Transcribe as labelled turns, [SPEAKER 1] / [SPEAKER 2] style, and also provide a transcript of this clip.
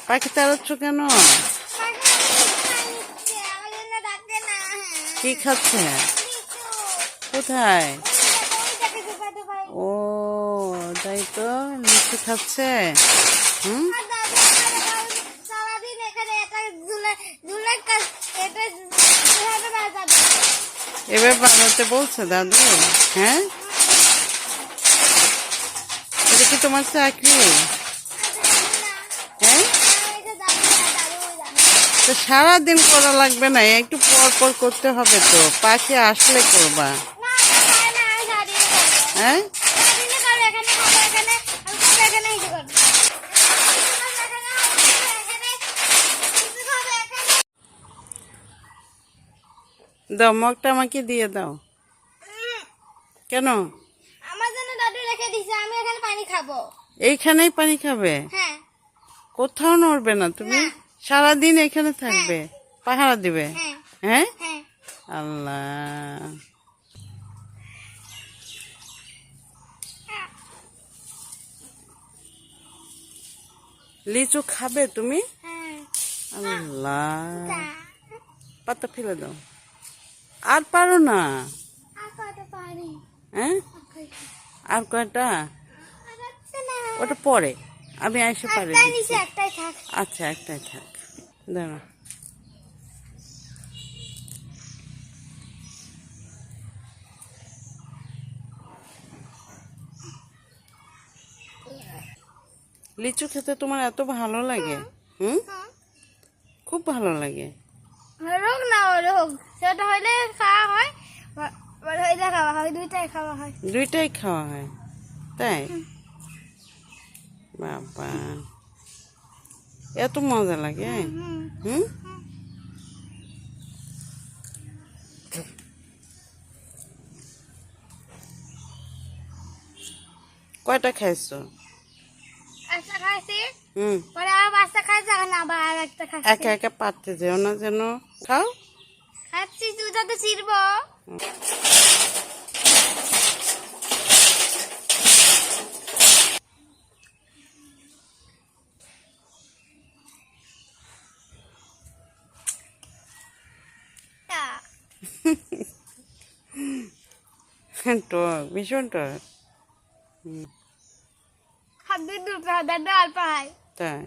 [SPEAKER 1] পাখি তাড়াচ্ছ কেন? কি খাচ্ছে? কোথায়? ও তাই তো, লিচু খাচ্ছে। এবার বানাতে বলছে দাদু? হ্যাঁ, এটা কি তোমার চাকরি? হ্যাঁ, তো সারাদিন করা লাগবে না, একটু পর পর করতে হবে তো, পাখি আসলে করবা। হ্যাঁ, দাও মগটা আমাকে দিয়ে দাও। কেন?
[SPEAKER 2] আমার জন্য দাদু রেখে দিয়েছে, আমি এখানে পানি খাবো।
[SPEAKER 1] এইখানেই পানি খাবে?
[SPEAKER 2] হ্যাঁ।
[SPEAKER 1] কোথাও নড়বে না তুমি? সারাদিন এখানে থাকবে, পাহারা দিবে? হ্যাঁ, আল্লাহ। লিচু খাবে তুমি? আল্লাহ, পাতা ফেলে দাও। আর পারো না? হ্যাঁ, আর কয়টা? ওটা পরে আমি এসে পারি। আচ্ছা, একটাই থাক, দাঁড়া। লিচু খেতে তোমার এত ভালো লাগে? খুব ভালো লাগে।
[SPEAKER 2] রোগ না রোগ, সেটা হইলে খাওয়া হয়, হইলে খাওয়া হয়, দুইটাই খাওয়া হয়।
[SPEAKER 1] দুইটাই খাওয়া হয়, তাই? বাবা, এত মজা লাগে? কয়টা খাইছো?
[SPEAKER 2] একটা খাইছি, পরে আবার 5টা খাইছি, এখন আবার আরেকটা খাইছি।
[SPEAKER 1] একা একা পারতে যেও না যেন, খাও।
[SPEAKER 2] খাচ্ছি, দুধটা তো ছিড়বো।
[SPEAKER 1] টক, ভীষণ টক।
[SPEAKER 2] খাদ্য দুটো দাদা অল্প হয়।
[SPEAKER 1] তাই?